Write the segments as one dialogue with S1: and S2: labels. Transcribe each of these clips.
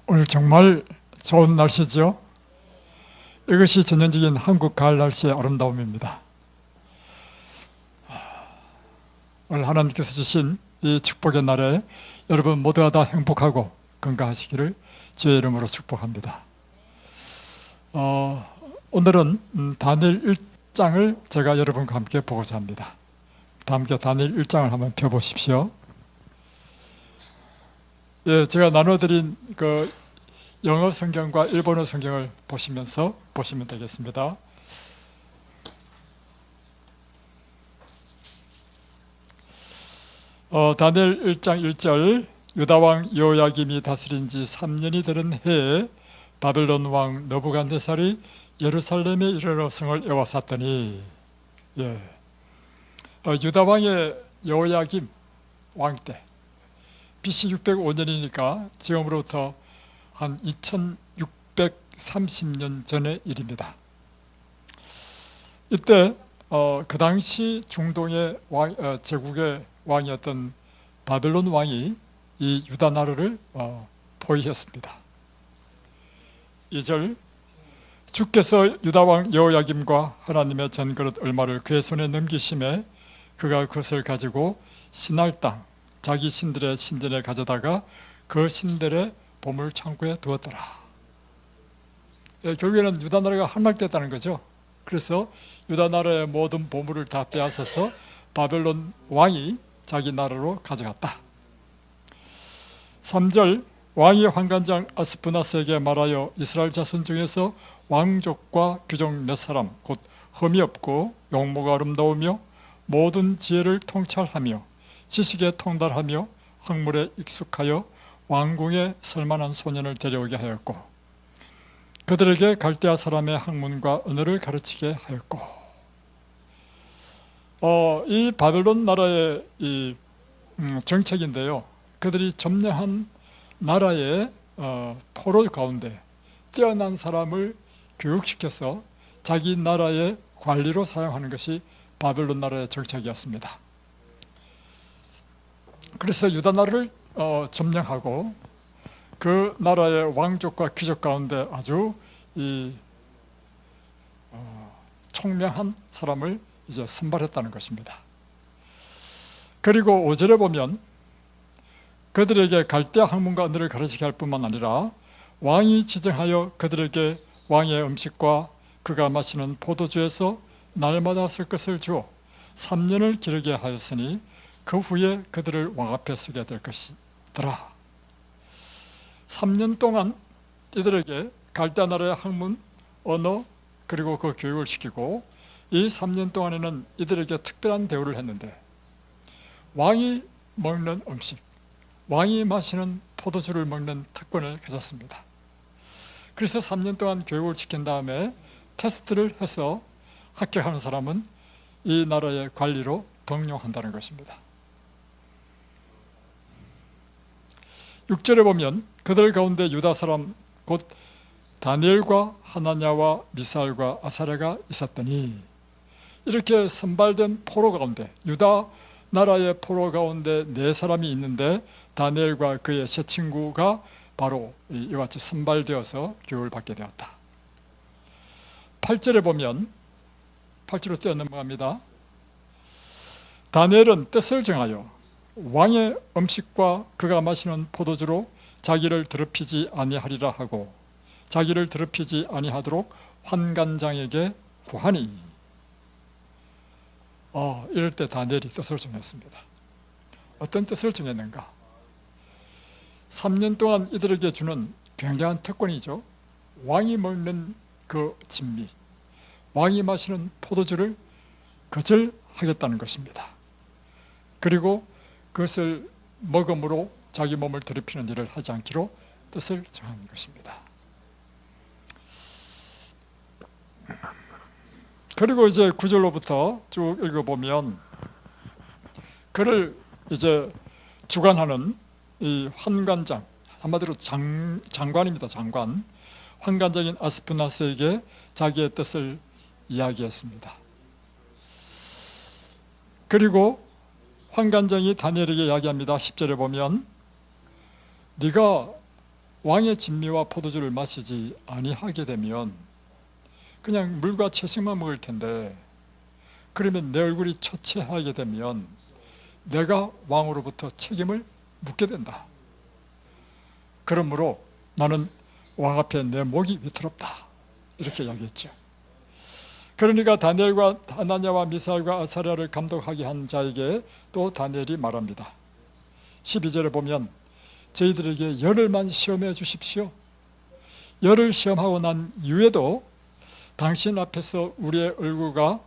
S1: 오늘 정말 좋은 날씨죠. 이것이 전형적인 한국 가을 날씨의 아름다움입니다. 오늘 하나님께서 주신 이 축복의 날에 여러분 모두가 다 행복하고 건강하시기를 주의 이름으로 축복합니다. 오늘은 다니엘 1장을 제가 여러분과 함께 보고자 합니다. 함께 다니엘 1장을 한번 펴보십시오. 예, 제가 나눠드린 그 영어 성경과 일본어 성경을 보시면서 보시면 되겠습니다. 다니엘 1장 1절 유다왕 여호야김이 다스린 지 3년이 되는 해에 바벨론 왕 느부갓네살이 예루살렘에 이르러 성을 에워쌌더니, 유다왕의 여호야김 왕 때 BC 605년이니까 지금으로부터 한 2630년 전의 일입니다. 이때 그 당시 중동의 제국의 왕이었던 바벨론 왕이 이 유다 나라를 포위했습니다. 2절 주께서 유다 왕 여호야김과 하나님의 전그릇 얼마를 그의 손에 넘기심에 그가 그것을 가지고 신할 땅 자기 신들의 신전에 가져다가 그 신들의 보물 창고에 두었더라. 결국에는 유다 나라가 함락됐다는 거죠. 그래서 유다 나라의 모든 보물을 다 빼앗아서 바벨론 왕이 자기 나라로 가져갔다. 3절 왕이 환관장 아스푸나스에게 말하여 이스라엘 자손 중에서 왕족과 귀족 몇 사람 곧 흠이 없고 용모가 아름다우며 모든 지혜를 통찰하며 지식에 통달하며 학문에 익숙하여 왕궁에 설만한 소년을 데려오게 하였고 그들에게 갈대아 사람의 학문과 언어를 가르치게 하였고, 이 바벨론 나라의 이 정책인데요, 그들이 점령한 나라의 포로 가운데 뛰어난 사람을 교육시켜서 자기 나라의 관리로 사용하는 것이 바벨론 나라의 정책이었습니다. 그래서 유다 나라를 점령하고 그 나라의 왕족과 귀족 가운데 아주 총명한 사람을 이제 선발했다는 것입니다. 그리고 5절에 보면 그들에게 갈대아 학문과 언어를 가르치게 할 뿐만 아니라 왕이 지정하여 그들에게 왕의 음식과 그가 마시는 포도주에서 날마다 쓸 것을 주어 3년을 기르게 하였으니 그 후에 그들을 왕 앞에 서게 될 것이더라. 3년 동안 이들에게 갈대아 나라의 학문, 언어 그리고 그 교육을 시키고 이 3년 동안에는 이들에게 특별한 대우를 했는데 왕이 먹는 음식, 왕이 마시는 포도주를 먹는 특권을 가졌습니다. 그래서 3년 동안 교육을 시킨 다음에 테스트를 해서 합격하는 사람은 이 나라의 관리로 등용한다는 것입니다. 6절에 보면 그들 가운데 유다 사람 곧 다니엘과 하나냐와 미사엘과 아사랴가 있었더니, 이렇게 선발된 포로 가운데 유다 나라의 포로 가운데 4사람이 있는데 다니엘과 그의 세 친구가 바로 이와 같이 선발되어서 교육을 받게 되었다. 8절에 보면 8절로 뛰어 넘어갑니다. 다니엘은 뜻을 정하여 왕의 음식과 그가 마시는 포도주로 자기를 더럽히지 아니하리라 하고 자기를 더럽히지 아니하도록 환관장에게 구하니, 이럴 때 다니엘이 뜻을 정했습니다. 어떤 뜻을 정했는가? 3년 동안 이들에게 주는 굉장한 특권이죠. 왕이 먹는 그 진미, 왕이 마시는 포도주를 거절하겠다는 것입니다. 그리고 그것을 먹음으로 자기 몸을 더럽히는 일을 하지 않기로 뜻을 정한 것입니다. 그리고 이제 9절로부터 쭉 읽어보면 그를 이제 주관하는 이 환관장, 한마디로 장관입니다. 장관. 환관장인 아스푸나스에게 자기의 뜻을 이야기했습니다. 그리고 환관장이 다니엘에게 이야기합니다. 10절에 보면 네가 왕의 진미와 포도주를 마시지 아니하게 되면 그냥 물과 채식만 먹을 텐데, 그러면 내 얼굴이 초췌하게 되면 내가 왕으로부터 책임을 묻게 된다. 그러므로 나는 왕 앞에 내 목이 위태롭다, 이렇게 이야기했죠. 그러니까 다니엘과 하나냐와 미사엘과 아사랴를 감독하게 한 자에게 또 다니엘이 말합니다. 12절에 보면 저희들에게 열흘만 시험해 주십시오. 열흘 시험하고 난 이후에도 당신 앞에서 우리의 얼굴과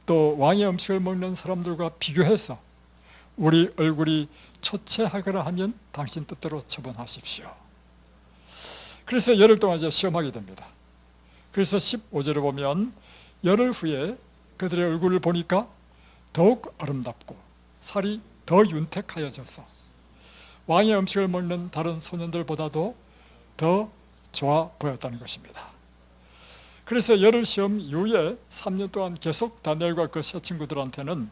S1: 또 왕의 음식을 먹는 사람들과 비교해서 우리 얼굴이 초췌하거나 하면 당신 뜻대로 처분하십시오. 그래서 열흘 동안 이제 시험하게 됩니다. 그래서 15절에 보면 열흘 후에 그들의 얼굴을 보니까 더욱 아름답고 살이 더 윤택하여져서 왕의 음식을 먹는 다른 소년들보다도 더 좋아 보였다는 것입니다. 그래서 열흘 시험 이후에 3년 동안 계속 다니엘과 그 세 친구들한테는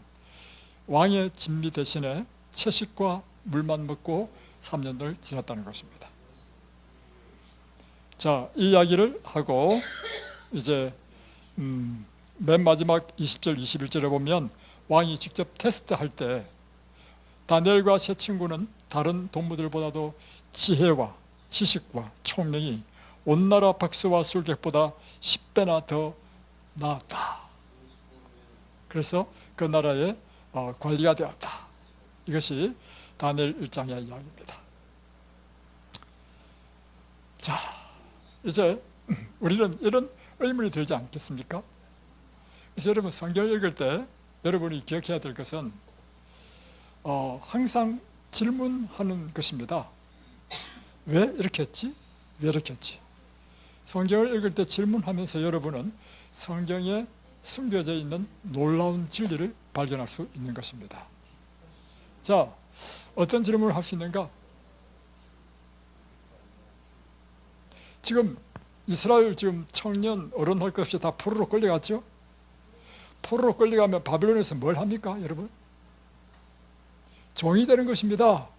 S1: 왕의 진미 대신에 채식과 물만 먹고 3년을 지났다는 것입니다. 자, 이 이야기를 하고 이제 맨 마지막 20절 21절에 보면 왕이 직접 테스트할 때 다니엘과 세 친구는 다른 동무들보다도 지혜와 지식과 총명이 온 나라 박수와 술객보다 10배나 더 나았다. 그래서 그 나라의 관리가 되었다. 이것이 다니엘 1장의 이야기입니다. 자, 이제 우리는 이런 의문이 들지 않겠습니까? 그래서 여러분 성경을 읽을 때 여러분이 기억해야 될 것은 항상 질문하는 것입니다. 왜 이렇게 했지? 왜 이렇게 했지? 성경을 읽을 때 질문하면서 여러분은 성경에 숨겨져 있는 놀라운 진리를 발견할 수 있는 것입니다. 자, 어떤 질문을 할 수 있는가? 지금 이스라엘 지금 청년 어른할 것 없이 다 포로로 끌려갔죠? 포로로 끌려가면 바벨론에서 뭘 합니까, 여러분? 종이 되는 것입니다.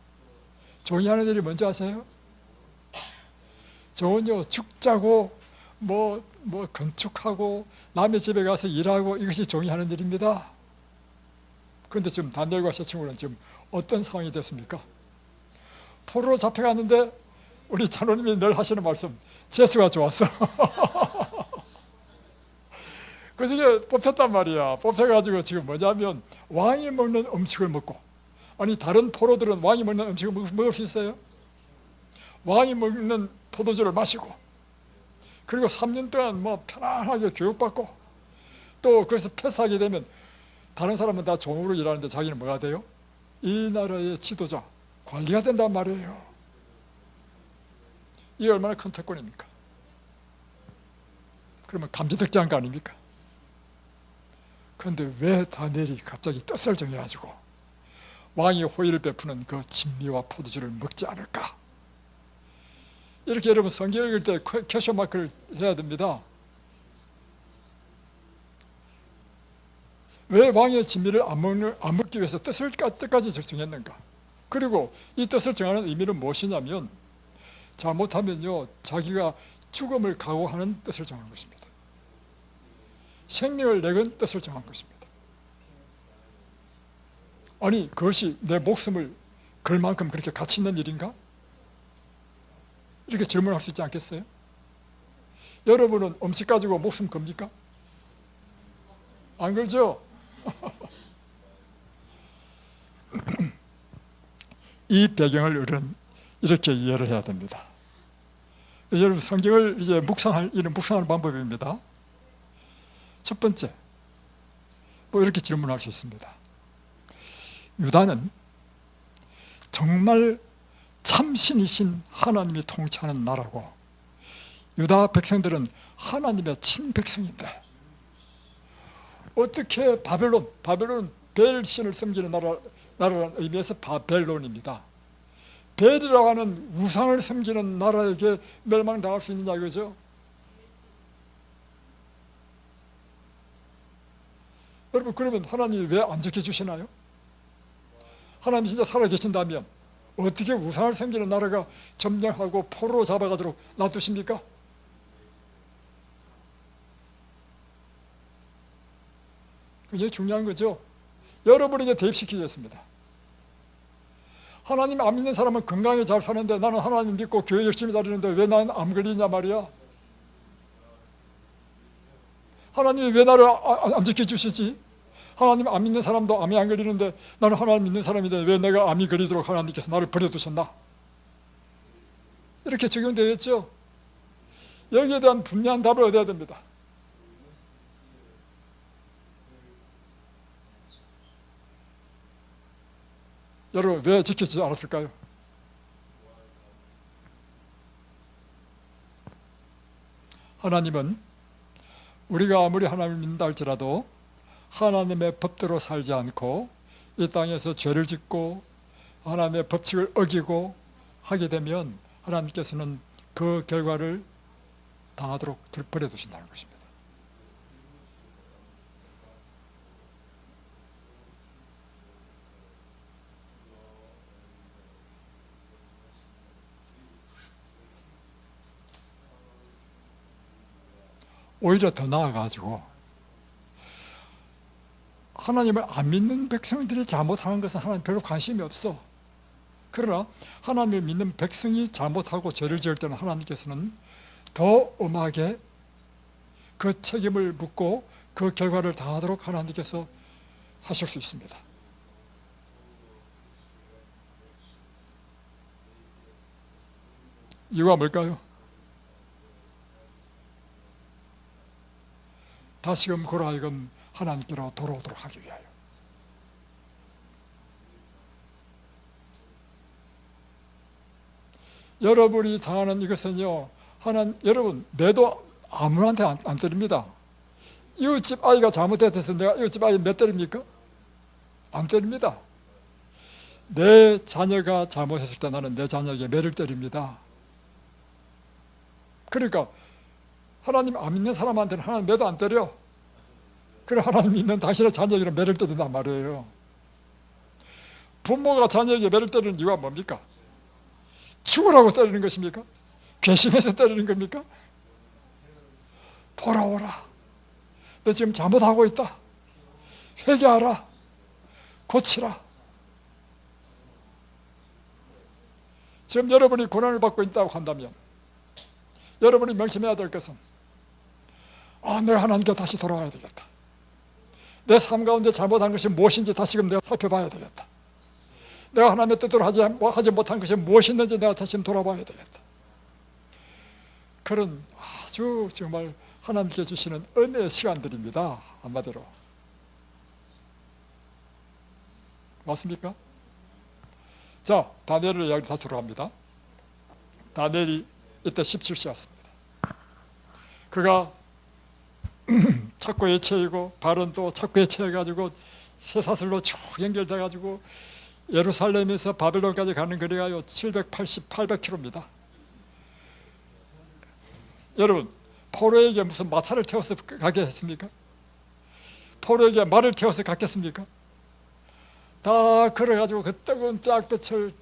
S1: 종이 하는 일이 뭔지 아세요? 종은요, 죽자고 뭐 건축하고 남의 집에 가서 일하고 이것이 종이 하는 일입니다. 그런데 지금 다니엘과 세 친구는 지금 어떤 상황이 됐습니까? 포로로 잡혀갔는데 우리 장로님이 늘 하시는 말씀, 재수가 좋았어. 그 중에 뽑혔단 말이야. 뽑혀가지고 지금 뭐냐면 왕이 먹는 음식을 먹고, 아니 다른 포로들은 왕이 먹는 음식을 먹을 수 있어요? 왕이 먹는 포도주를 마시고, 그리고 3년 동안 뭐 편안하게 교육받고, 또 그래서 패스하게 되면 다른 사람은 다 종으로 일하는데 자기는 뭐가 돼요? 이 나라의 지도자, 관리가 된단 말이에요. 이게 얼마나 큰 특권입니까? 그러면 감지덕지한 거 아닙니까? 그런데 왜 다니엘이 갑자기 뜻을 정해가지고 왕이 호의를 베푸는 그 진미와 포도주를 먹지 않을까? 이렇게 여러분 성경 읽을 때 퀘스천 마크를 해야 됩니다. 왜 왕의 진미를 안 먹기 위해서 뜻까지 정했는가? 그리고 이 뜻을 정하는 의미는 무엇이냐면, 잘못하면요 자기가 죽음을 각오하는 뜻을 정한 것입니다. 생명을 내건 뜻을 정한 것입니다. 아니 그것이 내 목숨을 걸 만큼 그렇게 가치 있는 일인가? 이렇게 질문할 수 있지 않겠어요? 여러분은 음식 가지고 목숨 겁니까? 안 걸죠? 이 배경을 우리는 이렇게 이해를 해야 됩니다. 여러분 성경을 이제 묵상하는 방법입니다. 첫 번째, 뭐 이렇게 질문할 수 있습니다. 유다는 정말 참신이신 하나님이 통치하는 나라고, 유다 백성들은 하나님의 친백성인데 어떻게 바벨론은 벨신을 섬기는 나라라는 의미에서 바벨론입니다. 벨이라고 하는 우상을 섬기는 나라에게 멸망당할 수 있느냐 이거죠. 여러분 그러면 하나님이 왜 안 지켜주시나요? 하나님이 진짜 살아계신다면 어떻게 우상을 섬기는 나라가 점령하고 포로로 잡아가도록 놔두십니까? 그게 중요한 거죠. 여러분에게 대입시키겠습니다. 하나님 안 믿는 사람은 건강히 잘 사는데 나는 하나님 믿고 교회 열심히 다니는데 왜 난 암 걸리냐 말이야. 하나님이 왜 나를 안 지켜주시지? 하나님 안 믿는 사람도 암이 안 걸리는데 나는 하나님 믿는 사람인데 왜 내가 암이 걸리도록 하나님께서 나를 버려두셨나? 이렇게 적용되겠죠. 여기에 대한 분명한 답을 얻어야 됩니다. 여러분, 왜 지키지 않았을까요? 하나님은 우리가 아무리 하나님을 믿는다 할지라도 하나님의 법대로 살지 않고 이 땅에서 죄를 짓고 하나님의 법칙을 어기고 하게 되면 하나님께서는 그 결과를 당하도록 버려두신다는 것입니다. 오히려 더 나아가지고 하나님을 안 믿는 백성들이 잘못하는 것은 하나님 별로 관심이 없어. 그러나 하나님을 믿는 백성이 잘못하고 죄를 지을 때는 하나님께서는 더 엄하게 그 책임을 묻고 그 결과를 당하도록 하나님께서 하실 수 있습니다. 이유가 뭘까요? 다시금 고라하여금 하나님께로 돌아오도록 하기 위하여. 여러분이 당하는 이것은요, 여러분 매도 아무한테 안 때립니다. 이웃집 아이가 잘못해서 내가 이웃집 아이 몇 때립니까? 안 때립니다. 내 자녀가 잘못했을 때 나는 내 자녀에게 매를 때립니다. 그러니까 하나님 안 믿는 사람한테는 하나님 매도 안 때려. 그래, 하나님 믿는 당신의 자녀에게 매를 때린단 말이에요. 부모가 자녀에게 매를 때리는 이유가 뭡니까? 죽으라고 때리는 것입니까? 괘씸해서 때리는 겁니까? 돌아오라. 너 지금 잘못하고 있다. 회개하라. 고치라. 지금 여러분이 고난을 받고 있다고 한다면 여러분이 명심해야 될 것은 내가 하나님께 다시 돌아와야 되겠다. 내 삶 가운데 잘못한 것이 무엇인지 다시금 내가 살펴봐야 되겠다. 내가 하나님의 뜻대로 하지 못한 것이 무엇이있는지 내가 다시 돌아봐야 되겠다. 그런 아주 정말 하나님께 주시는 은혜의 시간들입니다. 한마디로. 맞습니까? 자, 다니엘의 이야기 다시 들어갑니다. 다니엘이 이때 17세였습니다. 그가 자꾸 예체이고 발은 또 자꾸 예체해가지고 쇠사슬로 쭉 연결돼가지고 예루살렘에서 바벨론까지 가는 거리가요 800km입니다. 여러분, 포로에게 무슨 마차를 태워서 가게 했습니까? 포로에게 말을 태워서 갔겠습니까? 다 걸어가지고 그 뜨거운 태양볕을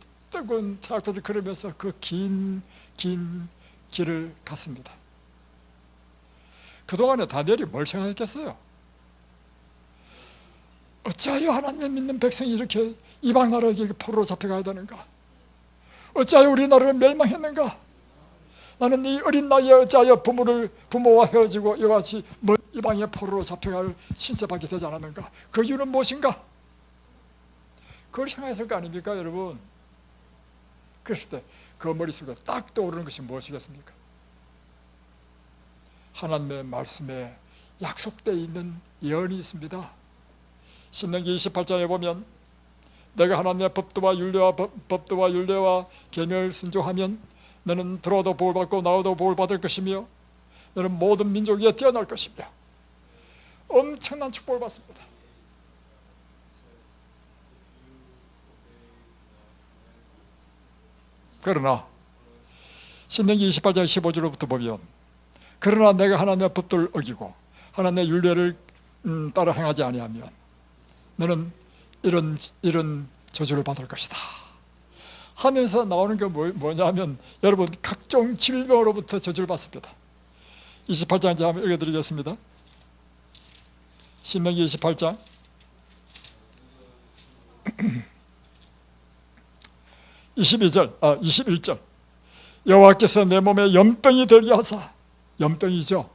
S1: 걸으면서 그 긴 길을 갔습니다. 그동안에 다니엘이 뭘 생각했겠어요? 어찌하여 하나님을 믿는 백성이 이렇게 이방 나라에게 포로로 잡혀가야 되는가? 어찌하여 우리 나라를 멸망했는가? 나는 이 어린 나이에 어찌하여 부모와 헤어지고 이와 같이 먼 이방의 포로로 잡혀갈 신세받게 되지 않았는가? 그 이유는 무엇인가? 그걸 생각했을 거 아닙니까, 여러분? 그랬을 때 그 머릿속에 딱 떠오르는 것이 무엇이겠습니까? 하나님의 말씀에 약속되어 있는 예언이 있습니다. 신명기 28장에 보면 내가 하나님의 법도와 율례와 계명을 순종하면 너는 들어도 복을 받고 나와도 복을 받을 것이며 너는 모든 민족 위에 뛰어날 것이며 엄청난 축복을 받습니다. 그러나 신명기 28장 15절로부터 보면 그러나 내가 하나님의 법도를 어기고 하나님의 율례를 따라 행하지 아니하면 너는 이런 저주를 받을 것이다. 하면서 나오는 게 뭐냐면 여러분 각종 질병으로부터 저주를 받습니다. 28장 이제 한번 읽어드리겠습니다. 신명기 28장 21절 여호와께서 내 몸에 염병이 들게 하사, 염병이죠.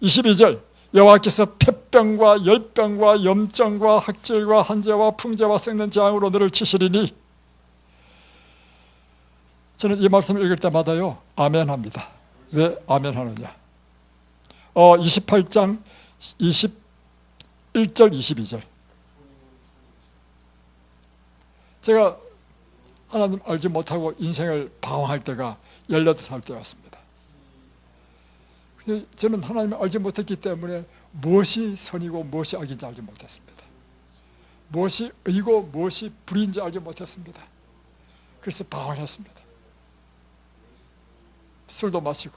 S1: 22절 여호와께서 폐병과 열병과 염증과 학질과 한재와 풍재와 썩는 재앙으로 너를 치시리니. 저는 이 말씀을 읽을 때마다요 아멘합니다. 왜 아멘하느냐? 28장 21절 22절 제가 하나님 알지 못하고 인생을 방황할 때가 18살 때였습니다. 저는 하나님을 알지 못했기 때문에 무엇이 선이고 무엇이 악인지 알지 못했습니다. 무엇이 의고 무엇이 불의인지 알지 못했습니다. 그래서 방황했습니다. 술도 마시고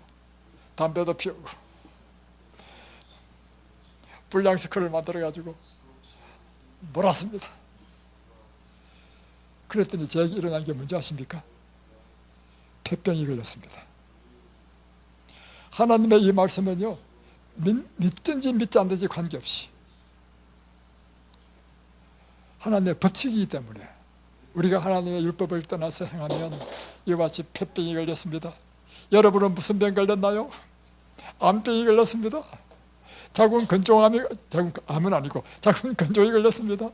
S1: 담배도 피우고 불량식크를 만들어가지고 몰았습니다. 그랬더니 제게 일어난 게 뭔지 아십니까? 폐병이 걸렸습니다. 하나님의 이 말씀은요 믿든지 믿지 않든지 관계없이 하나님의 법칙이기 때문에 우리가 하나님의 율법을 떠나서 행하면 이와 같이 폐병이 걸렸습니다. 여러분은 무슨 병 걸렸나요? 암병이 걸렸습니다. 자궁 근종암이, 암은 아니고 자궁 근종이 걸렸습니다.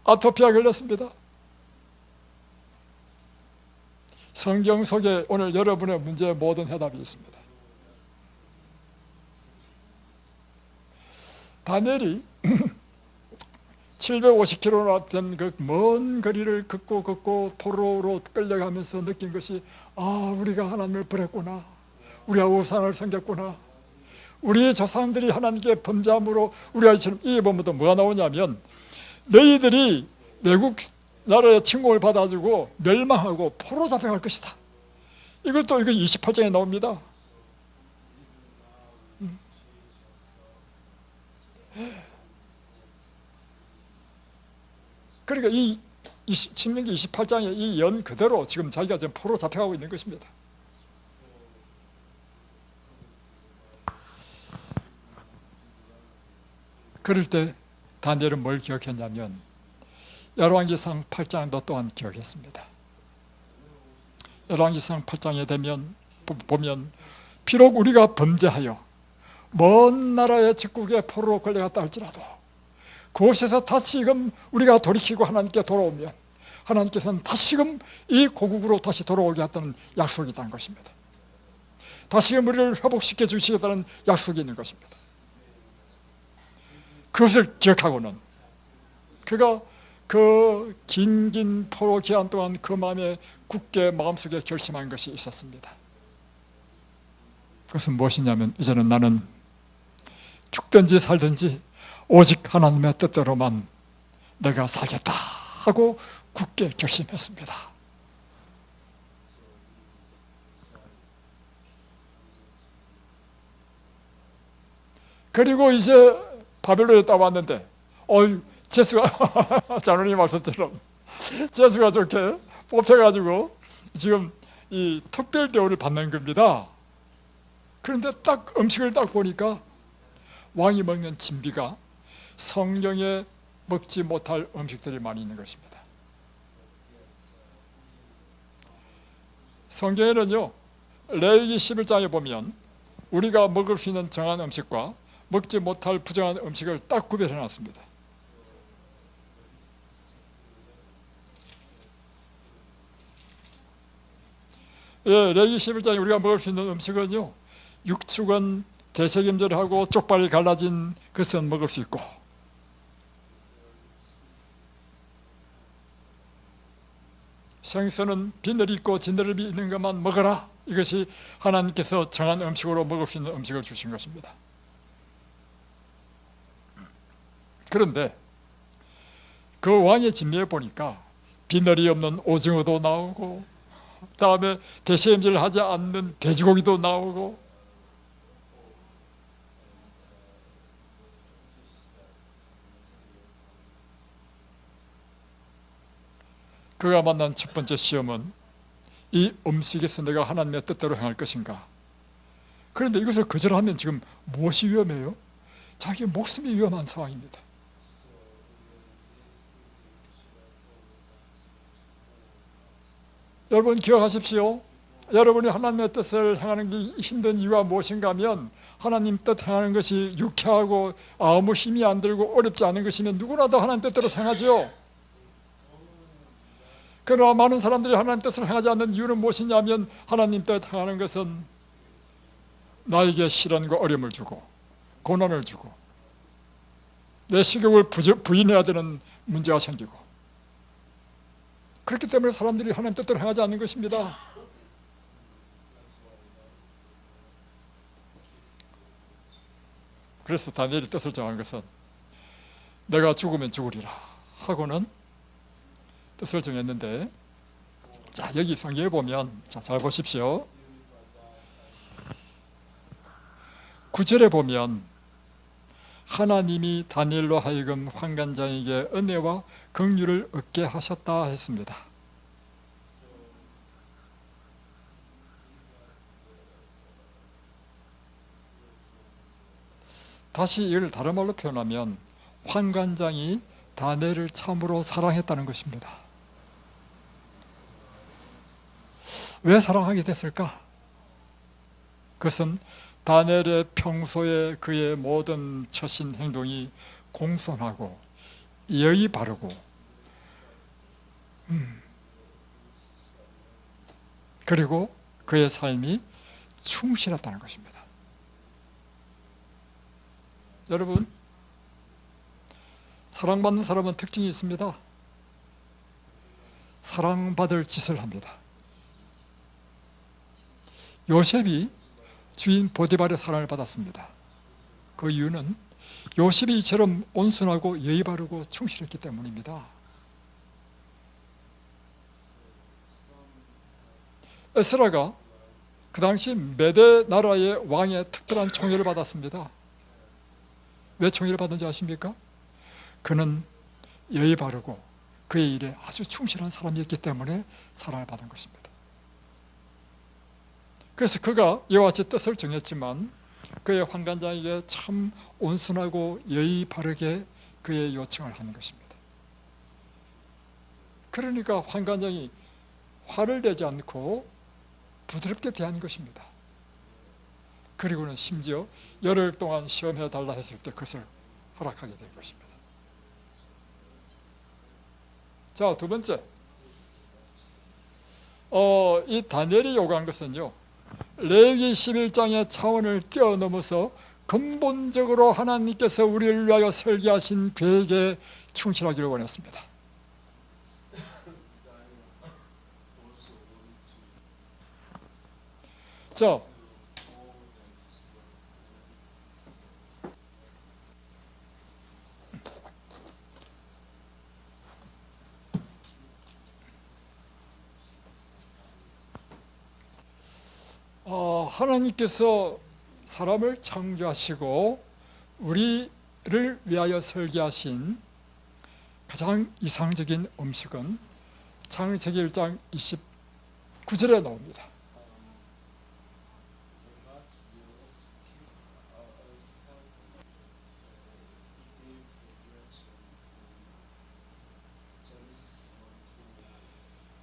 S1: 아토피아 걸렸습니다. 성경 속에 오늘 여러분의 문제의 모든 해답이 있습니다. 다니엘이 750km나 된 그 먼 거리를 걷고 포로로 끌려가면서 느낀 것이 우리가 하나님을 버렸구나. 우리가 우상을 섬겼구나. 우리 조상들이 하나님께 범죄함으로 우리가 지금 이 본문도 뭐가 나오냐면 너희들이 외국 나라의 침공을 받아주고 멸망하고 포로 잡혀갈 것이다. 이거 28장에 나옵니다. 그러니까 이 신명기 28장의 이 연 그대로 지금 자기가 지금 포로 잡혀가고 있는 것입니다. 그럴 때 다니엘은 뭘 기억했냐면 열왕기상 8장도 또한 기억했습니다. 열왕기상 8장에 되면 보면 비록 우리가 범죄하여 먼 나라의 적국에 포로로 끌려갔다 할지라도 그곳에서 다시금 우리가 돌이키고 하나님께 돌아오면 하나님께서는 다시금 이 고국으로 다시 돌아오게 했다는 약속이 있다는 것입니다. 다시금 우리를 회복시켜 주시겠다는 약속이 있는 것입니다. 그것을 기억하고는 그가 그 긴 포로 기간 동안 그 마음에 굳게 마음속에 결심한 것이 있었습니다. 그것은 무엇이냐면 이제는 나는 죽든지 살든지 오직 하나님의 뜻대로만 내가 살겠다 하고 굳게 결심했습니다. 그리고 이제 바벨론에 딱 왔는데 제수가 자누님 말씀처럼 제수가 좋게 뽑혀가지고 지금 이 특별 대우를 받는 겁니다. 그런데 딱 음식을 딱 보니까 왕이 먹는 진비가 성경에 먹지 못할 음식들이 많이 있는 것입니다. 성경에는요 레위기 11장에 보면 우리가 먹을 수 있는 정한 음식과 먹지 못할 부정한 음식을 딱 구별해 놨습니다. 레위기 11장에 우리가 먹을 수 있는 음식은요 육축은 대책임절하고 쪽발이 갈라진 것은 먹을 수 있고 생선은 비늘이 있고 진드름이 있는 것만 먹어라. 이것이 하나님께서 정한 음식으로 먹을 수 있는 음식을 주신 것입니다. 그런데 그 왕의 진미에 보니까 비늘이 없는 오징어도 나오고 다음에 대체임질을 하지 않는 돼지고기도 나오고 그가 만난 첫 번째 시험은 이 음식에서 내가 하나님의 뜻대로 행할 것인가. 그런데 이것을 거절하면 지금 무엇이 위험해요? 자기 목숨이 위험한 상황입니다. 여러분 기억하십시오. 여러분이 하나님의 뜻을 행하는 게 힘든 이유가 무엇인가 하면 하나님 뜻 행하는 것이 유쾌하고 아무 힘이 안 들고 어렵지 않은 것이면 누구나 다 하나님 뜻대로 행하죠. 그러나 많은 사람들이 하나님 뜻을 행하지 않는 이유는 무엇이냐면 하나님 뜻 행하는 것은 나에게 시련과 어려움을 주고 고난을 주고 내 식욕을 부인해야 되는 문제가 생기고, 그렇기 때문에 사람들이 하나님 뜻대로 행하지 않는 것입니다. 그래서 다니엘이 뜻을 정한 것은 내가 죽으면 죽으리라 하고는 뜻을 정했는데, 자 여기 성경에 보면, 자 잘 보십시오. 9절에 보면 하나님이 다니엘로 하여금 환관장에게 은혜와 긍휼을 얻게 하셨다 했습니다. 다시 이걸 다른 말로 표현하면 환관장이 다니엘을 참으로 사랑했다는 것입니다. 왜 사랑하게 됐을까? 그것은 다니엘의 평소에 그의 모든 처신 행동이 공손하고 예의 바르고 그리고 그의 삶이 충실했다는 것입니다. 여러분, 사랑받는 사람은 특징이 있습니다. 사랑받을 짓을 합니다. 요셉이 주인 보디발의 사랑을 받았습니다. 그 이유는 요셉이 이처럼 온순하고 예의 바르고 충실했기 때문입니다. 에스라가 그 당시 메대 나라의 왕의 특별한 총애를 받았습니다. 왜 총애를 받은지 아십니까? 그는 예의 바르고 그의 일에 아주 충실한 사람이었기 때문에 사랑을 받은 것입니다. 그래서 그가 이와 같이 뜻을 정했지만 그의 환관장에게 참 온순하고 예의 바르게 그의 요청을 하는 것입니다. 그러니까 환관장이 화를 내지 않고 부드럽게 대한 것입니다. 그리고는 심지어 열흘 동안 시험해달라 했을 때 그것을 허락하게 된 것입니다. 자, 두 번째, 이 다니엘이 요구한 것은요, 레위기 11장의 차원을 뛰어넘어서 근본적으로 하나님께서 우리를 위하여 설계하신 계획에 충실하기를 원했습니다. 자, 하나님께서 사람을 창조하시고 우리를 위하여 설계하신 가장 이상적인 음식은 창세기 1장 29절에 나옵니다.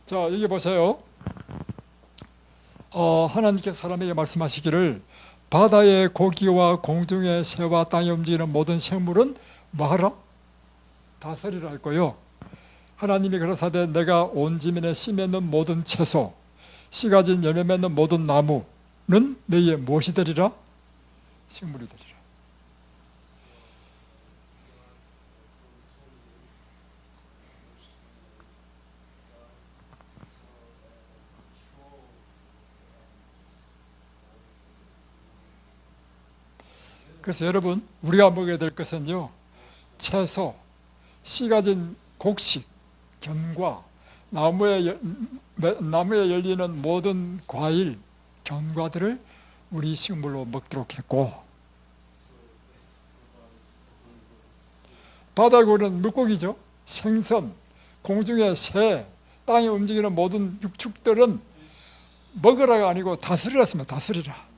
S1: 자, 여기 보세요. 하나님께서 사람에게 말씀하시기를 바다의 고기와 공중의 새와 땅에 움직이는 모든 생물은 뭐하라? 다스리라 했고요. 하나님이 가라사대 내가 온 지면에 씨 맺는 모든 채소, 씨 가진 열매 맺는 모든 나무는 너희의 무엇이 되리라? 식물이 되리라. 그래서 여러분, 우리가 먹어야 될 것은요, 채소, 씨 가진 곡식, 견과, 나무에 열리는 모든 과일, 견과들을 우리 식물로 먹도록 했고, 바다에 오르는 물고기죠. 생선, 공중의 새, 땅에 움직이는 모든 육축들은 먹으라가 아니고 다스리라 했습니다. 다스리라.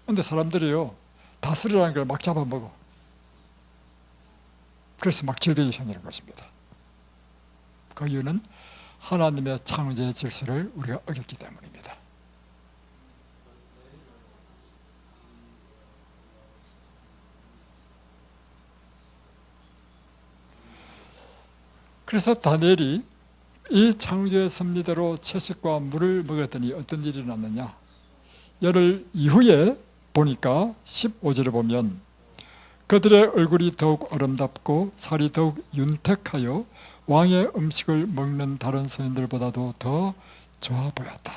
S1: 근데 사람들이요, 다스리라는 걸 막 잡아먹어. 그래서 막 질병이 생기는 것입니다. 그 이유는 하나님의 창조의 질서를 우리가 어겼기 때문입니다. 그래서 다니엘이 이 창조의 섭리대로 채식과 물을 먹었더니 어떤 일이 났느냐, 열흘 이후에 보니까 15절에 보면 그들의 얼굴이 더욱 아름답고 살이 더욱 윤택하여 왕의 음식을 먹는 다른 소인들보다도 더 좋아 보였다.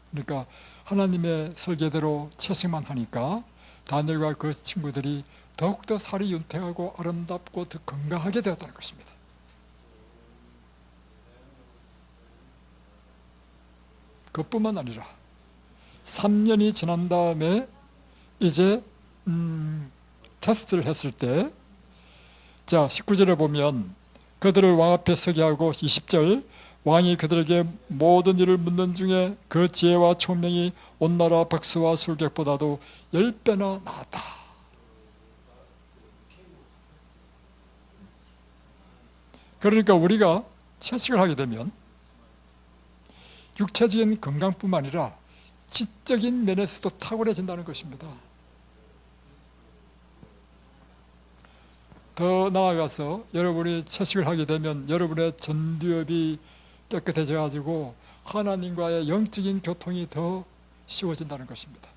S1: 그러니까 하나님의 설계대로 채식만 하니까 다니엘과 그 친구들이 더욱더 살이 윤택하고 아름답고 더 건강하게 되었다는 것입니다. 그뿐만 아니라 3년이 지난 다음에 이제 테스트를 했을 때, 자 19절에 보면 그들을 왕 앞에 서게 하고 20절, 왕이 그들에게 모든 일을 묻는 중에 그 지혜와 총명이 온 나라 박수와 술객보다도 10배나 나았다. 그러니까 우리가 채식을 하게 되면 육체적인 건강뿐만 아니라 지적인 면에서도 탁월해진다는 것입니다. 더 나아가서 여러분이 채식을 하게 되면 여러분의 전두엽이 깨끗해져 가지고 하나님과의 영적인 교통이 더 쉬워진다는 것입니다.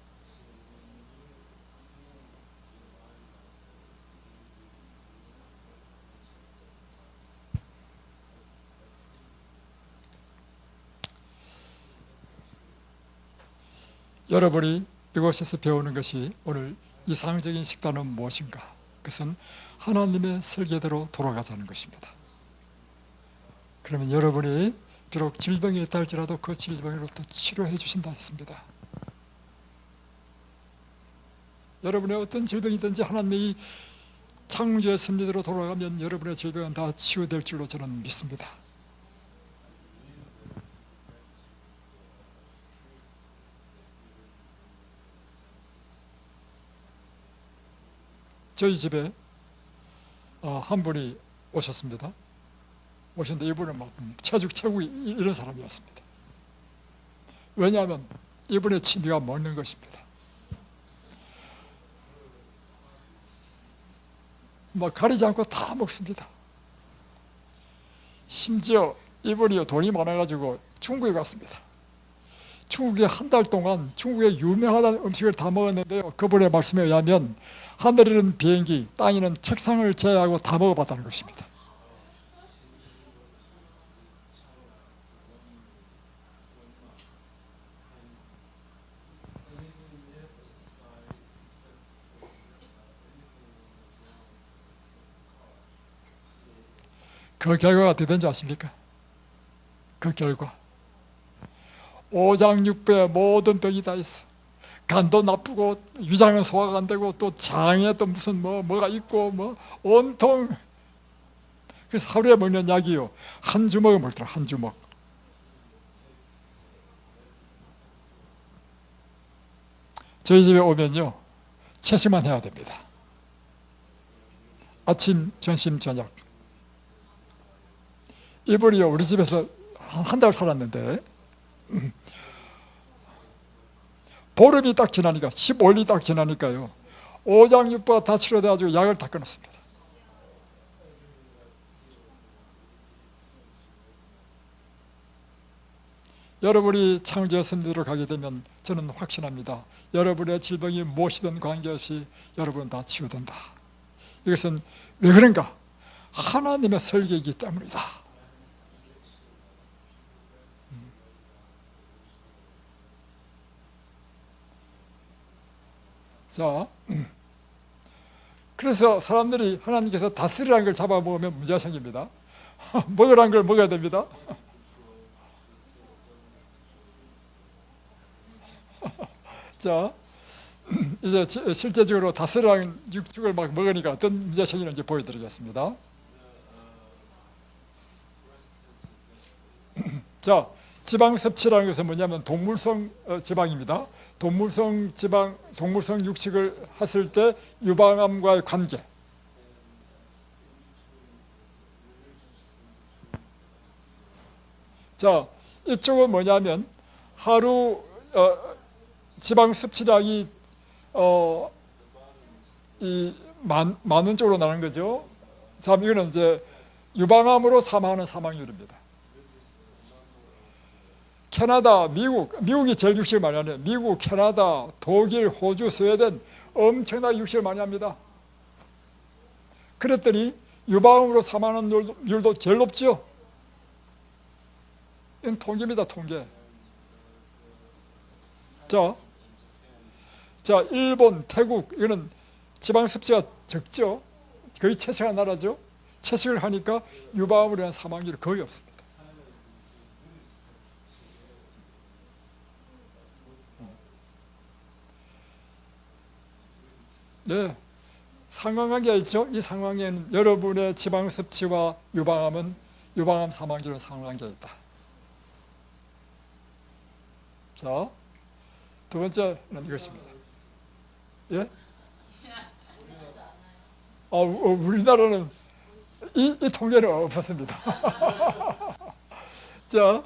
S1: 여러분이 이곳에서 배우는 것이 오늘 이상적인 식단은 무엇인가? 그것은 하나님의 설계대로 돌아가자는 것입니다. 그러면 여러분이 비록 질병이 있다 할지라도 그 질병으로부터 치료해 주신다 했습니다. 여러분의 어떤 질병이든지 하나님의 창조의 섭리대로 돌아가면 여러분의 질병은 다 치유될 줄로 저는 믿습니다. 저희 집에 한 분이 오셨습니다. 오셨는데 이분은 막 체육 최고 이런 사람이었습니다. 왜냐하면 이분의 취미가 먹는 것입니다. 막 가리지 않고 다 먹습니다. 심지어 이분이 돈이 많아가지고 중국에 갔습니다. 중국에 한 달 동안 중국의 유명하다는 음식을 다 먹었는데요, 그분의 말씀에 의하면 하늘에는 비행기, 땅에는 책상을 제외하고 다 먹어봤다는 것입니다. 그 결과가 어떻게 된지 아십니까? 그 결과 오장육부에 모든 병이 다 있어. 간도 나쁘고 위장은 소화가 안 되고 또 장에 또 무슨 뭐가 있고 뭐 온통. 그래서 하루에 먹는 약이요, 한 주먹을 먹더라. 한 주먹. 저희 집에 오면요, 채식만 해야 됩니다. 아침, 점심, 저녁. 이분이요, 우리 집에서 한 달 살았는데 보름이 딱 지나니까, 15일이 딱 지나니까요, 오장육부가 다 치료돼가지고 약을 다 끊었습니다. 여러분이 창조의 섭리대로 가게 되면 저는 확신합니다. 여러분의 질병이 무엇이든 관계없이 여러분은 다 치유된다. 이것은 왜 그런가? 하나님의 설계이기 때문이다. 자, 그래서 사람들이 하나님께서 다스리라는 걸 잡아먹으면 문제가 생깁니다. 먹으라는 걸 먹어야 됩니다. 자, 이제 실제적으로 다스랑 육축을 막 먹으니까 어떤 문제 생기는지 보여드리겠습니다. 자, 지방 섭취라는 것은 뭐냐면 동물성 지방입니다. 동물성 지방, 동물성 육식을 했을 때 유방암과의 관계. 자, 이쪽은 뭐냐면 하루 지방 섭취량이 이 많은 쪽으로 나는 거죠. 다음 이거는 이제 유방암으로 사망하는 사망률입니다. 캐나다, 미국이 제일 육식을 많이 하네요. 미국, 캐나다, 독일, 호주, 스웨덴 엄청나게 육식을 많이 합니다. 그랬더니 유방암으로 사망하는 율도 제일 높죠. 이건 통계입니다, 통계. 자, 일본, 태국 이거는 지방 섭취가 적죠. 거의 채식한 나라죠. 채식을 하니까 유방암으로 인한 사망률이 거의 없습니다. 네, 상관관계가 있죠. 이 상관관계는 여러분의 지방 섭취와 유방암 사망률은 상관관계가 있다. 자, 두 번째는 이것입니다. 예? 우리나라는 이 통계는 없었습니다. 자,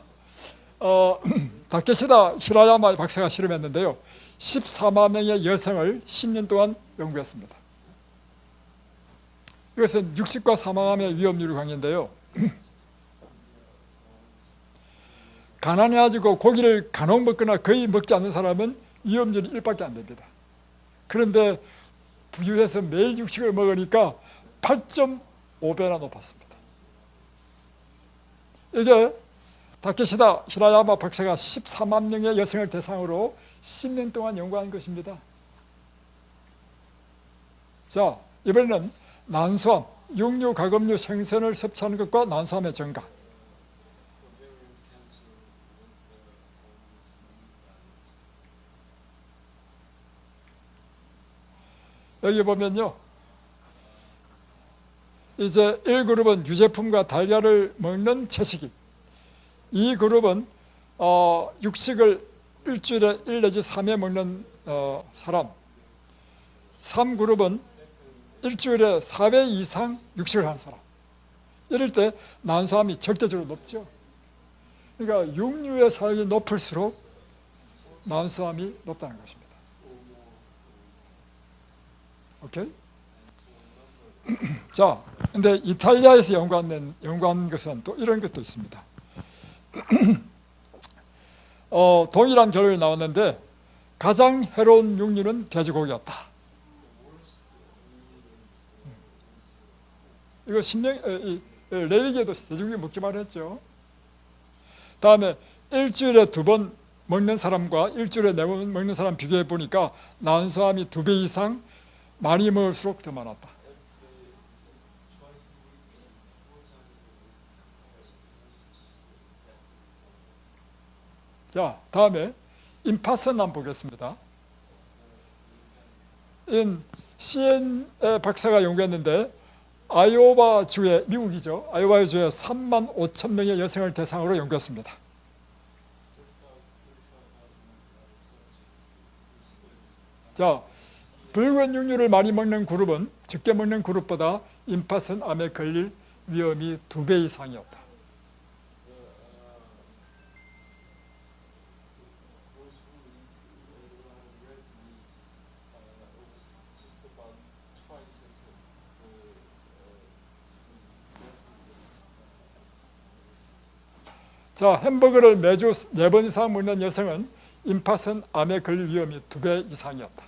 S1: 다케시다 히라야마 박사가 실험했는데요. 14만 명의 여성을 10년 동안 연구했습니다. 이것은 육식과 사망암의 위험률을 강의인데요. 가난해가지고 고기를 간혹 먹거나 거의 먹지 않는 사람은 위험률이 1밖에 안 됩니다. 그런데 부유해서 매일 육식을 먹으니까 8.5배나 높았습니다. 이게 다케시다 히라야마 박사가 14만 명의 여성을 대상으로 10년 동안 연구한 것입니다. 자, 이번에는 난소암, 육류, 가금류, 생선을 섭취하는 것과 난소암의 증가. 여기 보면요, 이제 1그룹은 유제품과 달걀을 먹는 채식인, 2그룹은 육식을 일주일에 1 내지 3회 먹는 사람, 3그룹은 일주일에 4회 이상 육식을 하는 사람. 이럴 때 난소암이 절대적으로 높죠. 그러니까 육류의 사용이 높을수록 난소암이 높다는 것입니다. 오케이? 자, 근데 이탈리아에서 연구한 것은 또 이런 것도 있습니다. 동일한 결론이 나왔는데 가장 해로운 육류는 돼지고기였다. 이거 레위기에도 돼지고기 먹지 말했죠. 다음에 일주일에 2번 먹는 사람과 일주일에 4번 먹는 사람 비교해 보니까 난소암이 2배 이상 많이 먹을수록 더 많았다. 자, 다음에 임파선 한번 보겠습니다. CN 박사가 연구했는데 아이오와 주에, 미국이죠. 아이오와 주에 3만 5천 명의 여성을 대상으로 연구했습니다. 자, 붉은 육류를 많이 먹는 그룹은 적게 먹는 그룹보다 임파선 암에 걸릴 위험이 2배 이상이었다. 자, 햄버거를 매주 4번 이상 먹는 여성은 임파선 암에 걸릴 위험이 2배 이상이었다.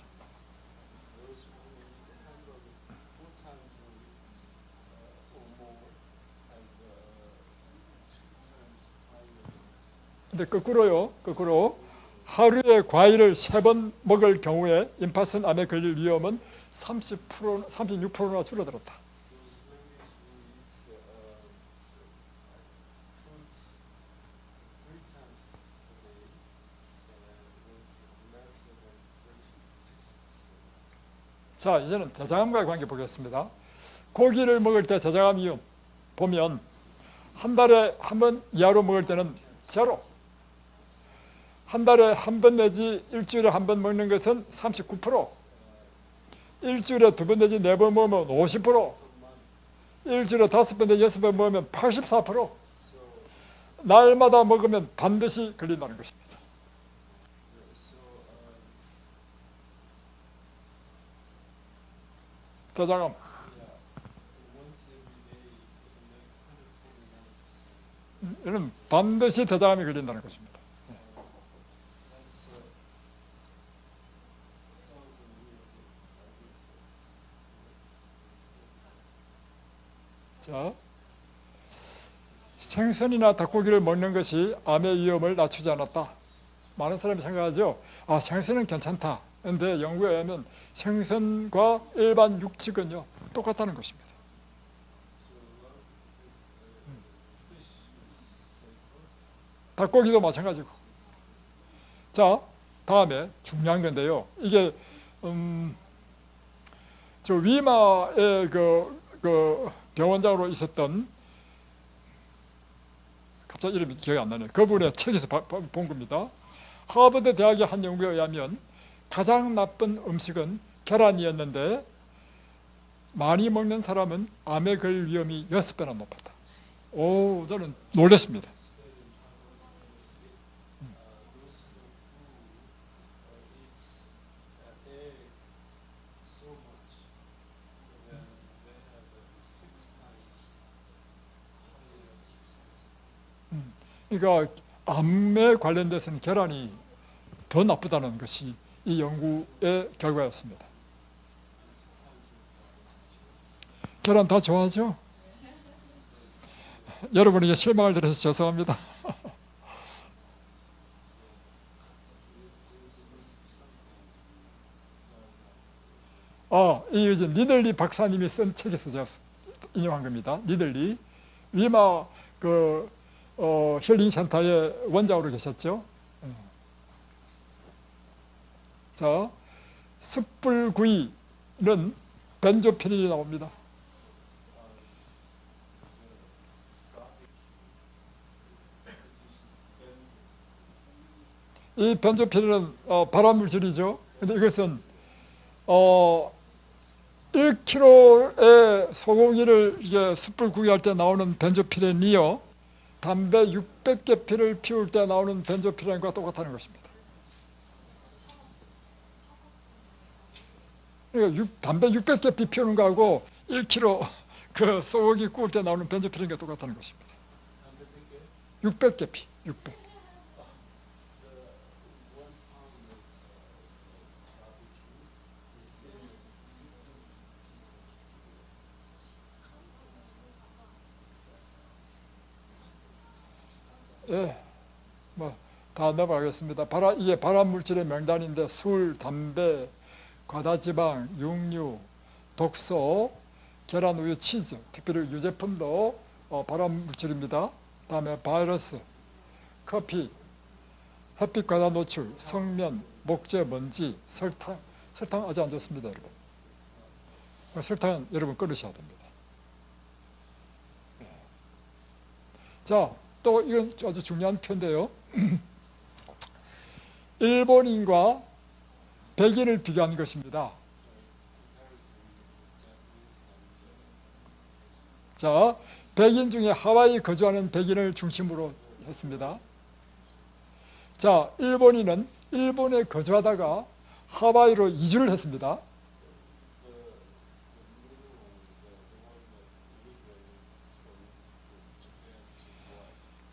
S1: 근데 거꾸로 하루에 과일을 3번 먹을 경우에 임파선 암에 걸릴 위험은 36%나 줄어들었다. 자, 이제는 대장암과의 관계 보겠습니다. 고기를 먹을 때 대장암이 보면 한 달에 한 번 이하로 먹을 때는 제로, 한 달에 한 번 내지 일주일에 한 번 먹는 것은 39%, 일주일에 두 번 내지 네 번 먹으면 50%, 일주일에 다섯 번 내지 여섯 번 먹으면 84%, 날마다 먹으면 반드시 걸린다는 것입니다. 대장암. 이는 반드시 대장암이 걸린다는 것입니다. 자, 생선이나 닭고기를 먹는 것이 암의 위험을 낮추지 않았다. 많은 사람이 생각하죠. 아, 생선은 괜찮다. 그런데 연구에 의하면 생선과 일반 육식은요 똑같다는 것입니다. 닭고기도 마찬가지고. 자, 다음에 중요한 건데요. 이게 저 위마의 그 병원장으로 있었던, 갑자기 이름이 기억이 안 나네요. 그분의 책에서 본 겁니다. 하버드 대학의 한 연구에 의하면 가장 나쁜 음식은 계란이었는데 많이 먹는 사람은 암에 걸릴 위험이 6배나 높았다. 오, 저는 놀랐습니다. 그러니까 암에 관련돼서는 계란이 더 나쁘다는 것이 이 연구의 결과였습니다. 계란 다 좋아하죠? 여러분에게 실망을 드려서 죄송합니다. 이제 니들리 박사님이 쓴 책에서 제가 인용한 겁니다. 니들리 위마 힐링센터의 원장으로 계셨죠. 자, 숯불구이는 벤조피렌이 나옵니다. 이 벤조피렌은 발암물질이죠. 근데 이것은 1kg의 소고기를 이게 숯불구이 할 때 나오는 벤조피렌이요, 담배 600개 피를 피울 때 나오는 벤조피렌과 똑같다는 것입니다. 그러니까 담배 600개 피 피우는 거하고 1kg 그 소고기 구울 때 나오는 벤조피렌과 똑같다는 것입니다. 600개 피, 600. 예, 다 넘어가겠습니다. 이게 발암물질의 명단인데 술, 담배, 과다지방, 육류, 독소, 계란, 우유, 치즈, 특별히 유제품도 발암물질입니다. 다음에 바이러스, 커피, 햇빛 과다 노출, 성면, 목재, 먼지, 설탕 아주 안 좋습니다, 여러분. 설탕은 여러분 끊으셔야 됩니다. 자, 또 이건 아주 중요한 표인데요. 일본인과 백인을 비교한 것입니다. 자, 백인 중에 하와이 거주하는 백인을 중심으로 했습니다. 자, 일본인은 일본에 거주하다가 하와이로 이주를 했습니다.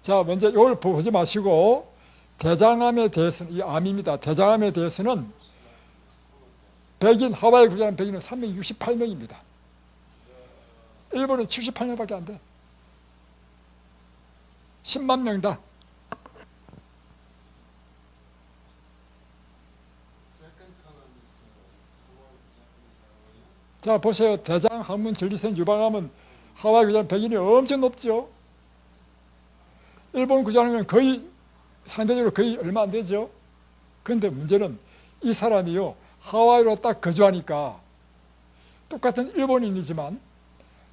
S1: 자, 먼저 이걸 보지 마시고 대장암에 대해서는, 이 암입니다. 대장암에 대해서는 백인, 하와이 거주하는 백인은 368명입니다. 일본은 78명밖에 안 돼. 10만 명이다. 자, 보세요. 대장, 항문, 전리선, 유방암은 하와이 거주하는 백인이 엄청 높죠. 일본 거주하는 건 거의 상대적으로 거의 얼마 안 되죠. 그런데 문제는 이 사람이요, 하와이로 딱 거주하니까 똑같은 일본인이지만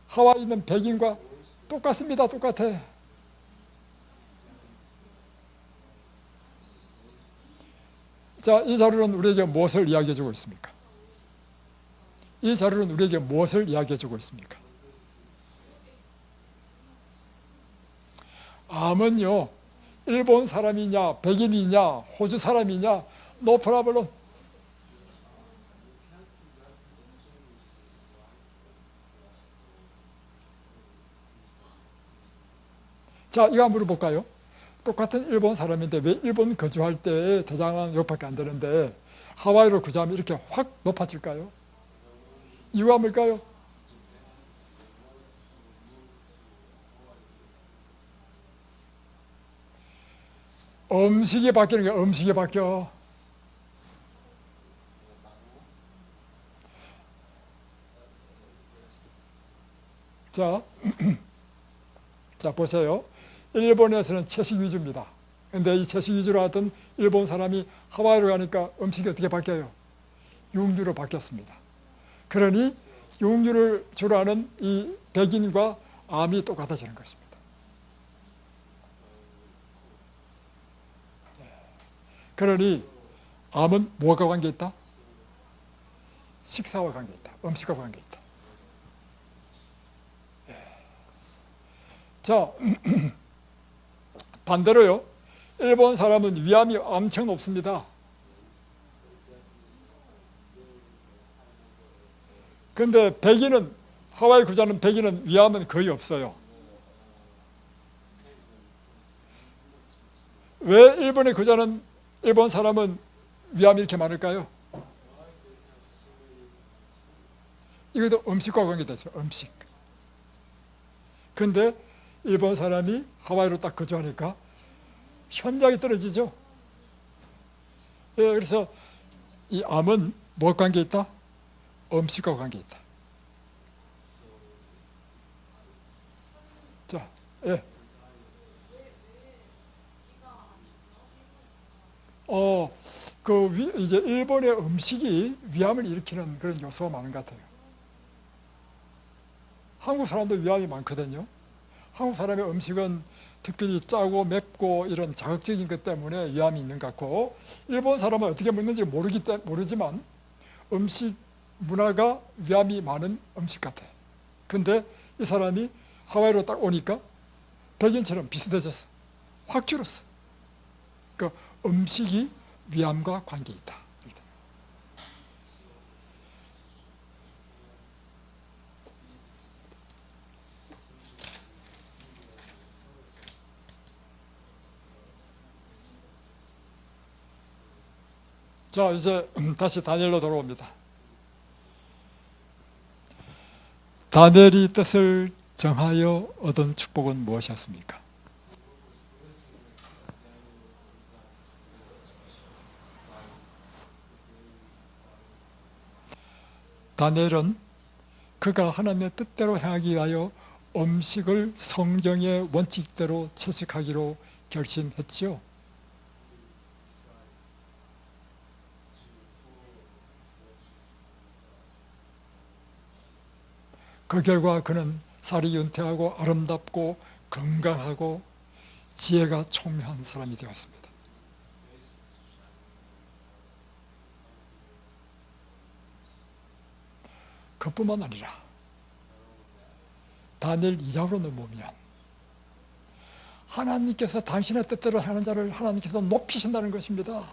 S1: 하와이에 있는 백인과 똑같습니다. 똑같아. 자, 이 자료는 우리에게 무엇을 이야기해주고 있습니까? 이 자료는 우리에게 무엇을 이야기해주고 있습니까? 암은요, 일본 사람이냐, 백인이냐, 호주 사람이냐, 노 프라블럼. 자, 이거 한번 물어볼까요? 똑같은 일본 사람인데 왜 일본 거주할 때 대장암 6밖에 안 되는데 하와이로 거주하면 이렇게 확 높아질까요? 이유가 뭘까요? 음식이 바뀌는 거예요. 음식이 바뀌어. 자, 자 보세요. 일본에서는 채식 위주입니다. 근데 이 채식 위주로 하던 일본 사람이 하와이로 가니까 음식이 어떻게 바뀌어요? 육류로 바뀌었습니다. 그러니 육류를 주로 하는 이 백인과 암이 똑같아지는 것입니다. 그러니 암은 뭐가 관계 있다? 식사와 관계 있다. 음식과 관계 있다. 자, 반대로요. 일본 사람은 위암이 엄청 높습니다. 근데 백인은, 하와이 구자는 백인은 위암은 거의 없어요. 왜 일본의 구자는, 일본 사람은 위암이 이렇게 많을까요? 이것도 음식과 관계가 있어요. 음식. 근데 일본 사람이 하와이로 딱 거주하니까 현저하게 떨어지죠. 예, 그래서 이 암은 무엇과 관계 있다? 음식과 관계 있다. 자, 예. 이제 일본의 음식이 위암을 일으키는 그런 요소가 많은 것 같아요. 한국 사람도 위암이 많거든요. 한국 사람의 음식은 특별히 짜고 맵고 이런 자극적인 것 때문에 위암이 있는 것 같고, 일본 사람은 어떻게 먹는지 모르지만 음식 문화가 위암이 많은 음식 같아. 근데 이 사람이 하와이로 딱 오니까 백인처럼 비슷해졌어. 확 줄었어. 그 음식이 위암과 관계 있다. 자, 이제 다시 다니엘로 돌아옵니다. 다니엘이 뜻을 정하여 얻은 축복은 무엇이었습니까? 다니엘은 그가 하나님의 뜻대로 행하기 위하여 음식을 성경의 원칙대로 채식하기로 결심했지요. 그 결과 그는 살이 윤태하고 아름답고 건강하고 지혜가 총명한 사람이 되었습니다. 그뿐만 아니라 다니엘 2장으로 넘어오면 하나님께서 당신의 뜻대로 하는 자를 하나님께서 높이신다는 것입니다.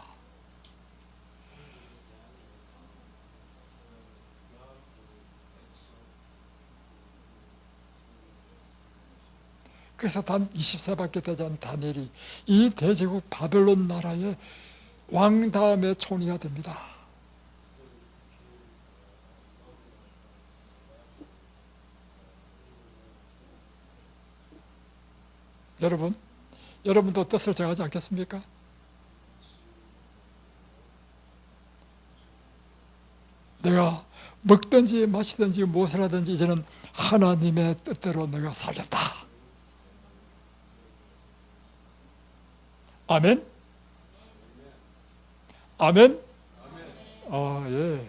S1: 그래서 단 20세밖에 되지 않은 다니엘이 이 대제국 바벨론 나라의 왕 다음의 총리가 됩니다. 여러분도 뜻을 정하지 않겠습니까? 내가 먹든지 마시든지 무엇을 하든지 이제는 하나님의 뜻대로 내가 살겠다. 아멘? 아멘? 예.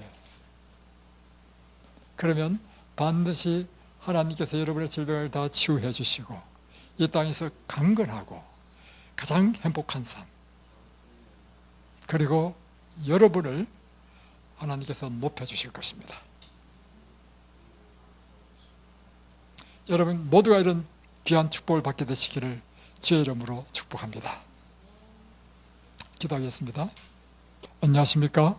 S1: 그러면 반드시 하나님께서 여러분의 질병을 다 치유해 주시고 이 땅에서 강건하고 가장 행복한 삶, 그리고 여러분을 하나님께서 높여주실 것입니다. 여러분 모두가 이런 귀한 축복을 받게 되시기를 주의 이름으로 축복합니다. 기도하겠습니다. 안녕하십니까?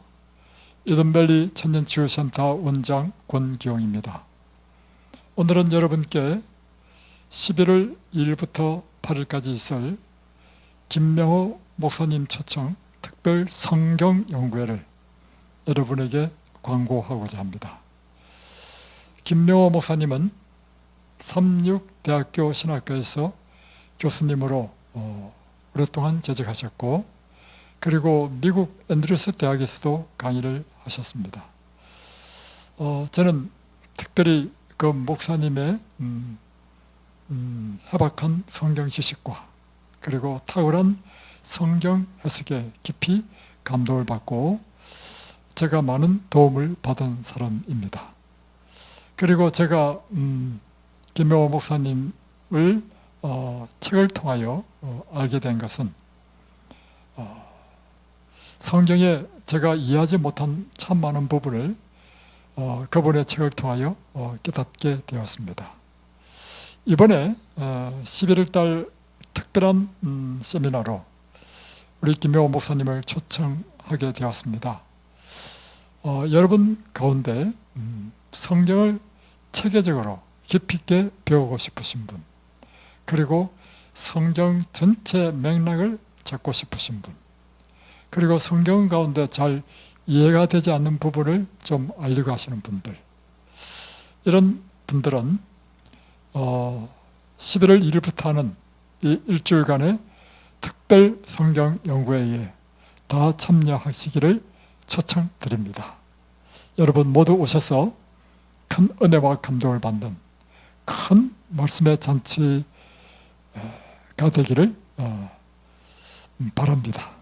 S1: 이든밸리 천년치유센터 원장 권기용입니다. 오늘은 여러분께 11월 2일부터 8일까지 있을 김명호 목사님 초청 특별 성경 연구회를 여러분에게 광고하고자 합니다. 김명호 목사님은 삼육대학교 신학과에서 교수님으로 오랫동안 재직하셨고, 그리고 미국 앤드루스 대학에서도 강의를 하셨습니다. 저는 특별히 그 목사님의 해박한 성경 지식과 그리고 탁월한 성경 해석에 깊이 감동을 받고 제가 많은 도움을 받은 사람입니다. 그리고 제가 김명호 목사님을 책을 통하여 알게 된 것은 성경에 제가 이해하지 못한 참 많은 부분을 그분의 책을 통하여 깨닫게 되었습니다. 이번에 11월 달 특별한 세미나로 우리 김명호 목사님을 초청하게 되었습니다. 여러분 가운데 성경을 체계적으로 깊이 있게 배우고 싶으신 분, 그리고 성경 전체 맥락을 잡고 싶으신 분, 그리고 성경 가운데 잘 이해가 되지 않는 부분을 좀 알려고 하시는 분들, 이런 분들은 11월 1일부터 하는 이 일주일간의 특별 성경 연구회에 다 참여하시기를 초청드립니다. 여러분 모두 오셔서 큰 은혜와 감동을 받는 큰 말씀의 잔치가 되기를 바랍니다.